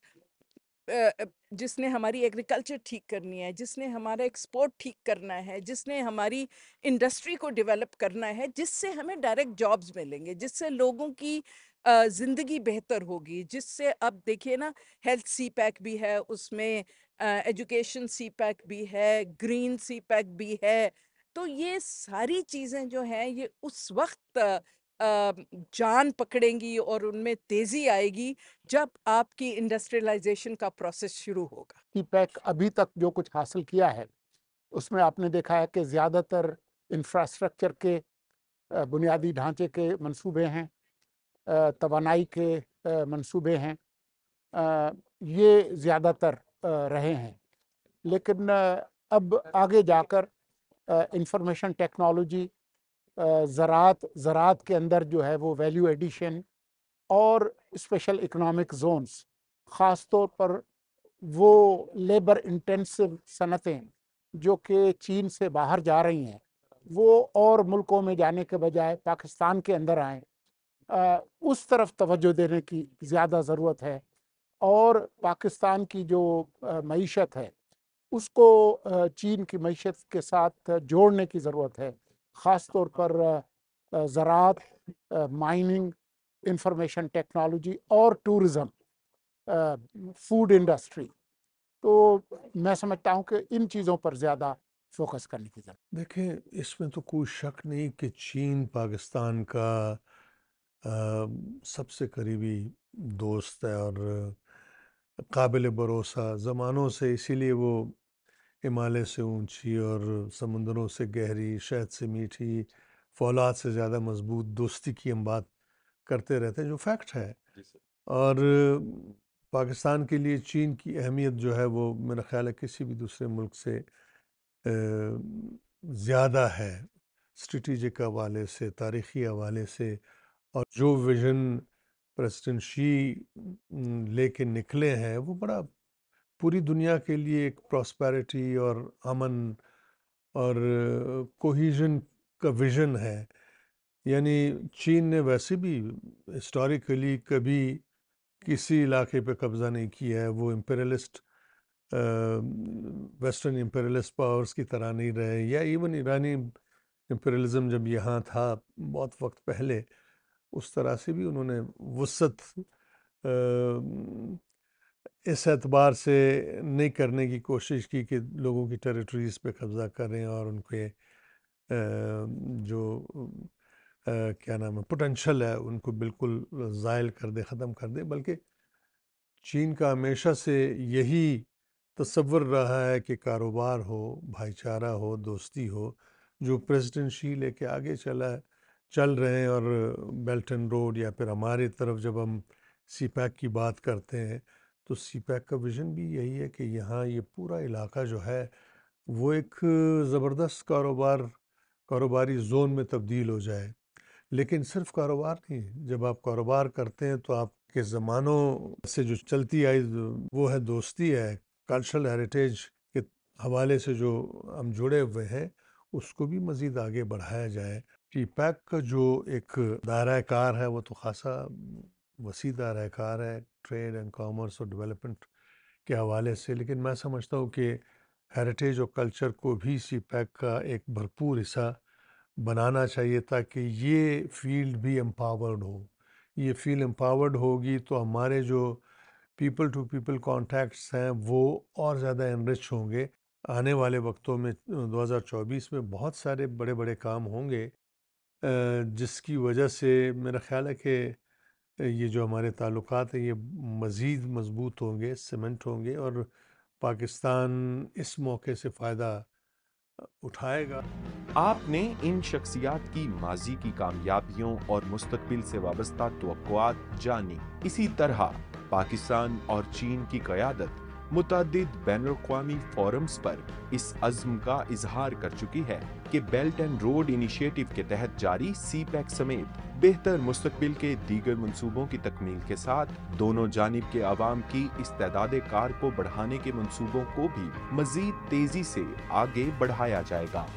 जिसने हमारी एग्रीकल्चर ठीक करनी है, जिसने हमारा एक्सपोर्ट ठीक करना है, जिसने हमारी इंडस्ट्री को डेवलप करना है, जिससे हमें डायरेक्ट जॉब्स मिलेंगे, जिससे लोगों की ज़िंदगी बेहतर होगी, जिससे अब देखिए ना हेल्थ सी पैक भी है उसमें, एजुकेशन सी पैक भी है, ग्रीन सी पैक भी है। तो ये सारी चीज़ें जो हैं ये उस वक्त जान पकड़ेंगी और उनमें तेज़ी आएगी जब आपकी इंडस्ट्रियलाइजेशन का प्रोसेस शुरू होगा। सीपैक अभी तक जो कुछ हासिल किया है उसमें आपने देखा है कि ज़्यादातर इंफ्रास्ट्रक्चर के बुनियादी ढांचे के मंसूबे हैं, तवानाई के मंसूबे हैं, ये ज़्यादातर रहे हैं। लेकिन अब आगे जाकर इंफॉर्मेशन टेक्नोलॉजी, ज़राअत के अंदर जो है वो वैल्यू एडिशन और स्पेशल इकोनॉमिक जोन्स, ख़ास तौर पर वो लेबर इंटेंसिव सनतें जो कि चीन से बाहर जा रही हैं, वो और मुल्कों में जाने के बजाय पाकिस्तान के अंदर आएँ, उस तरफ तवज्जो देने की ज़्यादा ज़रूरत है। और पाकिस्तान की जो मईशत है उसको चीन की मईशत के साथ जोड़ने की ज़रूरत है, ख़ास तौर पर ज़राअत, माइनिंग, इंफॉर्मेशन टेक्नोलॉजी और टूरिज़म, फूड इंडस्ट्री। तो मैं समझता हूँ कि इन चीज़ों पर ज़्यादा फोकस करने की ज़रूरत। देखें, इसमें तो कोई शक नहीं कि चीन पाकिस्तान का सबसे करीबी दोस्त है और काबिल भरोसा ज़मानों से, इसीलिए वो हिमालय से ऊंची और समुंदरों से गहरी, शहद से मीठी फौलाद से ज़्यादा मजबूत दोस्ती की हम बात करते रहते हैं, जो फैक्ट है। और पाकिस्तान के लिए चीन की अहमियत जो है वो मेरा ख्याल है किसी भी दूसरे मुल्क से ज़्यादा है, स्ट्रेटिजिक हवाले से, तारीख़ी हवाले से। और जो विज़न प्रेसिडेंट शी लेके निकले हैं वो बड़ा पूरी दुनिया के लिए एक प्रॉस्पेरिटी और अमन और कोहीजन का विज़न है। यानी चीन ने वैसे भी हिस्टोरिकली कभी किसी इलाके पे कब्ज़ा नहीं किया है, वो इम्पेरियलिस्ट वेस्टर्न इम्पेरियलिस्ट पावर्स की तरह नहीं रहे, या इवन ईरानी इम्पेरियलिज़म जब यहाँ था बहुत वक्त पहले, उस तरह से भी उन्होंने वसत इस एतबार से नहीं करने की कोशिश की कि लोगों की टेरिटरीज़ पे कब्ज़ा करें और उनके जो क्या नाम है पोटेंशल है उनको बिल्कुल ज़ायल कर दे, ख़त्म कर दे। बल्कि चीन का हमेशा से यही तसव्वुर रहा है कि कारोबार हो, भाईचारा हो, दोस्ती हो, जो प्रेसिडेंट शी लेके आगे चल रहे हैं। और बेल्ट एंड रोड या फिर हमारी तरफ जब हम सीपैक की बात करते हैं तो सीपैक का विज़न भी यही है कि यहाँ ये पूरा इलाका जो है वो एक ज़बरदस्त कारोबारी जोन में तब्दील हो जाए। लेकिन सिर्फ कारोबार नहीं, जब आप कारोबार करते हैं तो आपके ज़मानों से जो चलती आई वो है दोस्ती है, कल्चरल हेरिटेज के हवाले से जो हम जुड़े हुए हैं उसको भी मज़ीद आगे बढ़ाया जाए। सीपैक का जो एक दायरा कार है वो तो खासा वसी दायरा कार है ट्रेड एंड कॉमर्स और डेवलपमेंट के हवाले से, लेकिन मैं समझता हूँ कि हेरिटेज और कल्चर को भी सीपैक का एक भरपूर हिस्सा बनाना चाहिए ताकि ये फील्ड भी एम्पावर्ड हो। ये फील्ड एम्पावर्ड होगी तो हमारे जो पीपल टू पीपल कॉन्टैक्ट्स हैं वो और ज़्यादा एनरिच होंगे। आने वाले वक्तों में 2024 में बहुत सारे बड़े बड़े काम होंगे जिसकी वजह से मेरा ख्याल है कि ये जो हमारे ताल्लुकात हैं ये मज़ीद मजबूत होंगे, सीमेंट होंगे और पाकिस्तान इस मौके से फ़ायदा उठाएगा। आपने इन शख्सियात की माजी की कामयाबियों और मुस्तकबिल से वाबस्ता तवक्कुआत जानी। इसी तरह पाकिस्तान और चीन की क़यादत मुतअद्दिद बैनुल-अक़वामी फोरम्स पर इस अज़्म का इजहार कर चुकी है कि बेल्ट एंड रोड इनिशिएटिव के तहत जारी सीपैक समेत बेहतर मुस्तकबिल के दीगर मंसूबों की तकमील के साथ दोनों जानिब के अवाम की इस्तेदाद कार को बढ़ाने के मंसूबों को भी मजीद तेजी से आगे बढ़ाया जाएगा।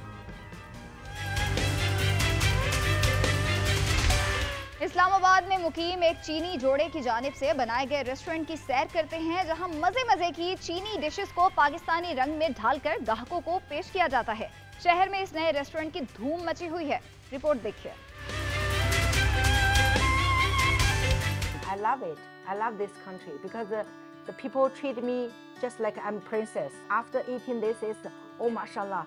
इस्लामाबाद में मुकीम एक चीनी जोड़े की जानिब से बनाए गए रेस्टोरेंट की सैर करते हैं जहां मजे की चीनी डिशेस को पाकिस्तानी रंग में ढालकर ग्राहकों को पेश किया जाता है। शहर में इस नए रेस्टोरेंट की धूम मची हुई है, रिपोर्ट देखिए। I love it. I love this country because the people treat me just like I'm a princess. After eating this, is oh mashallah.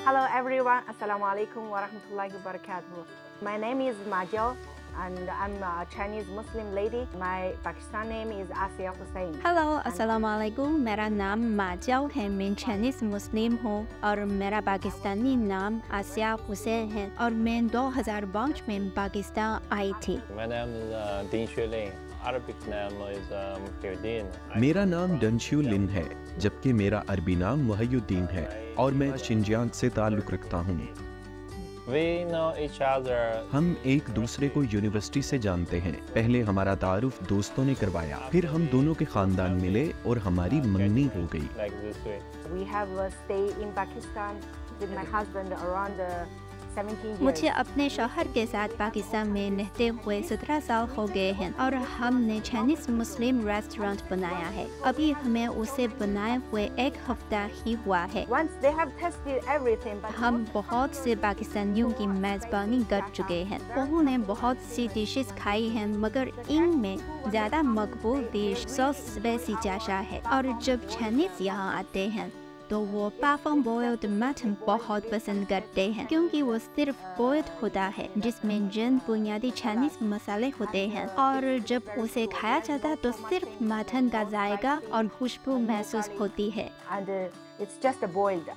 Hello everyone. Assalamu alaikum wa rahmatullahi wa barakatuh. My name is Majiao. And I'm a Chinese Muslim lady. My Pakistani name is Asiya Hussain. Hello, अस्सलाम वालेकुम। मेरा नाम माजाओ है। मैं Chinese मुस्लिम हूँ और मेरा पाकिस्तानी नाम आसिया हुसैन है और मैं 2005 में पाकिस्तान आई थी। My name is Ding Xuelin. Arabic name is Muhyiddin. मेरा नाम डंशु लिन है जबकि मेरा अरबी नाम मुहय्युद्दीन है और मैं शिनजियांग से ताल्लुक़ रखता हूँ। We know each other. हम एक दूसरे को यूनिवर्सिटी से जानते हैं। पहले हमारा तारुफ दोस्तों ने करवाया, फिर हम दोनों के खानदान मिले और हमारी मंगनी हो गई। Like this way. We have stayed in Pakistan with my husband around 17 years. मुझे अपने शौहर के साथ पाकिस्तान में रहते हुए 17 साल हो गए हैं और हमने चाइनीज मुस्लिम रेस्टोरेंट बनाया है। अभी हमें उसे बनाए हुए 1 हफ्ता ही हुआ है। Once they have tested everything, but हम बहुत से पाकिस्तानियों की मेज़बानी कर चुके हैं। उन्होंने बहुत सी डिशेस खाई हैं मगर इनमें ज़्यादा मकबूल डिश सॉस स्पाइसी चाशा है और जब चाइनीज यहाँ आते हैं तो वो पाफम बॉइल्ड मटन बहुत पसंद करते हैं, क्योंकि वो सिर्फ बॉइल्ड होता है जिसमें जिन बुनियादी चाइनीज मसाले होते हैं, और जब उसे खाया जाता है तो सिर्फ मटन का जायका और खुशबू महसूस होती है। And it's just boiled.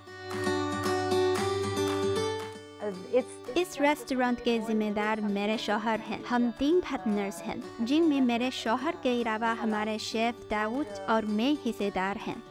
इस रेस्टोरेंट के जिम्मेदार मेरे शौहर हैं। हम 3 पार्टनर्स हैं, जिनमें मेरे शौहर के अलावा हमारे शेफ दाऊद और मैं हिस्सेदार हैं।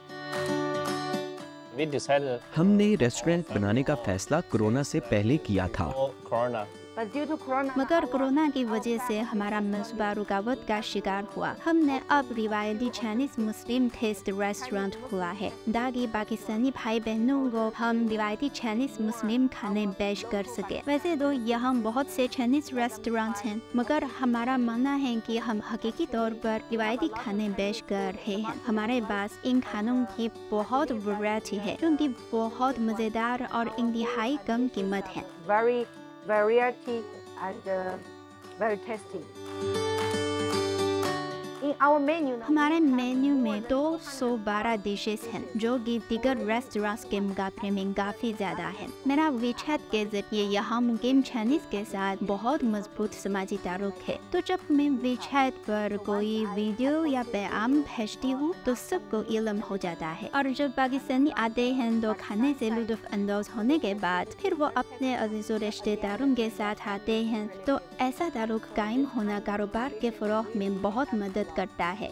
We decided हमने रेस्टोरेंट बनाने का फैसला कोरोना से पहले किया था, Corona. But due to Corona, मगर कोरोना की वजह से हमारा मंसूबा रुकावट का शिकार हुआ। हमने अब रिवायती चाइनीज मुस्लिम टेस्ट रेस्टोरेंट खोला है, ताकि पाकिस्तानी भाई बहनों को हम रिवायती चाइनीज मुस्लिम खाने पेश कर सके। वैसे तो यहाँ बहुत से चाइनीज रेस्टोरेंट हैं, मगर हमारा मानना है कि हम हकीकी तौर पर रिवायती खाने पेश कर रहे हैं। हमारे पास इन खानों की बहुत वैरायटी है, जो कि बहुत मज़ेदार और इंतहाई कम कीमत है। very variety and very tasty. In our menu, हमारे मेन्यू में 212 डिशेस हैं, जो कि दीगर रेस्टोरेंट्स के मुकाबले में काफ़ी ज़्यादा है। मेरा WeChat के जरिए यहाँ मुकीम चाइनीज के साथ बहुत मजबूत समाजी ताल्लुक है, तो जब मैं WeChat पर कोई वीडियो या पैगाम भेजती हूँ तो सबको इल्म हो जाता है, और जब पाकिस्तानी आते हैं तो खाने से लुत्फ अंदाज होने के बाद फिर वो अपने अजीज़ों रिश्तेदारों के साथ आते हैं, तो ऐसा ताल्लुक कायम होना कारोबार के फ़रोग़ में बहुत मदद करता है।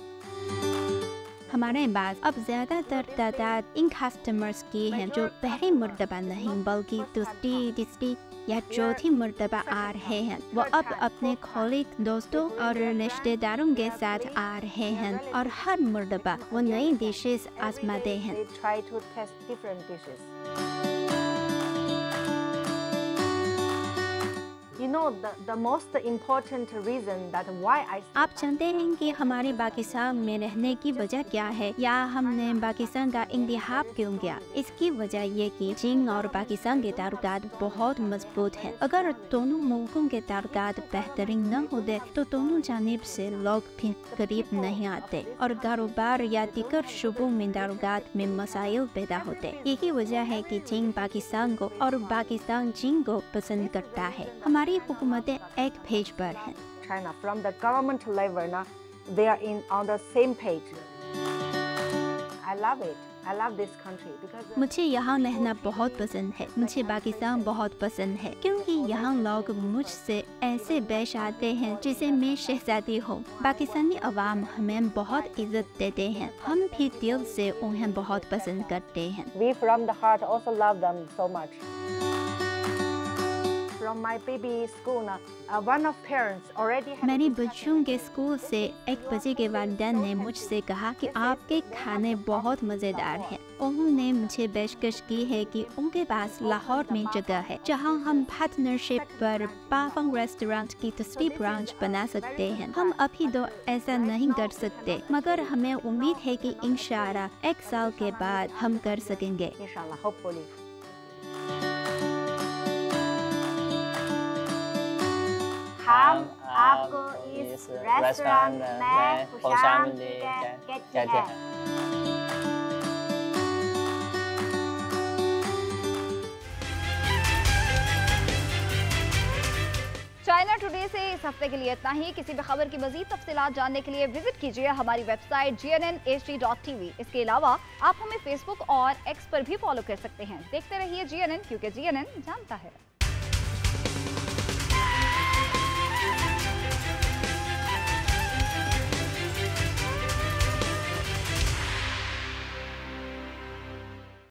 हमारे पास अब ज़्यादातर तादाद इन कस्टमर्स की है जो पहली मर्तबा नहीं बल्कि दूसरी, तीसरी या चौथी मर्तबा आ रहे हैं। वो अब अपने कॉलीग, दोस्तों और रिश्तेदारों के साथ आ रहे हैं, और हर मर्तबा वो नई डिशेस आजमाते हैं। they try to test different dishes. You know, the most important reason that why I आप जानते हैं कि हमारे पाकिस्तान में रहने की वजह क्या है, या हमने पाकिस्तान का इंतखाब क्यों किया? इसकी वजह ये कि चीन और पाकिस्तान के ताल्लुकात बहुत मजबूत हैं। अगर दोनों मुल्कों के ताल्लुकात बेहतरीन न होते तो दोनों जानिब से लोग भी करीब नहीं आते, और कारोबार या दीगर शुबों में ताल्लुकात में मसाइल पैदा होते। यही वजह है कि चीन पाकिस्तान को और पाकिस्तान चीन को पसंद करता है। हमारी हुकूमतें एक पेज पर हैं। China from the government level now, they are on the same page. I love it. I love this country because मुझे यहाँ रहना बहुत पसंद है। मुझे पाकिस्तान बहुत पसंद है, क्योंकि यहाँ लोग मुझसे ऐसे पेश आते हैं जैसे मैं शहजादी हूँ। पाकिस्तानी अवाम हमें बहुत इज्जत देते हैं, हम भी दिल से उन्हें बहुत पसंद करते हैं। we from the heart also love them so much. From my baby school now, one of parents already had मेरी बच्चों के स्कूल से एक बच्चे के वालिदैन ने मुझसे कहा कि आपके खाने बहुत मज़ेदार हैं। उन्होंने मुझे पेशकश की है कि उनके पास लाहौर में जगह है जहां हम पार्टनरशिप पर पाफंग रेस्टोरेंट की दूसरी ब्रांच बना सकते हैं। हम अभी तो ऐसा नहीं कर सकते, मगर हमें उम्मीद है कि इंशाअल्लाह 1 साल के बाद हम कर सकेंगे। inshallah, hopefully. हम आपको इस रेस्टोरेंट में खुशामदीद कहते हैं। चाइना टुडे से इस हफ्ते के लिए इतना ही। किसी भी खबर की मजीद तफसीलात जानने के लिए विजिट कीजिए हमारी वेबसाइट GNNHD.tv। इसके अलावा आप हमें फेसबुक और एक्स पर भी फॉलो कर सकते हैं। देखते रहिए GNN, क्योंकि GNN जानता है।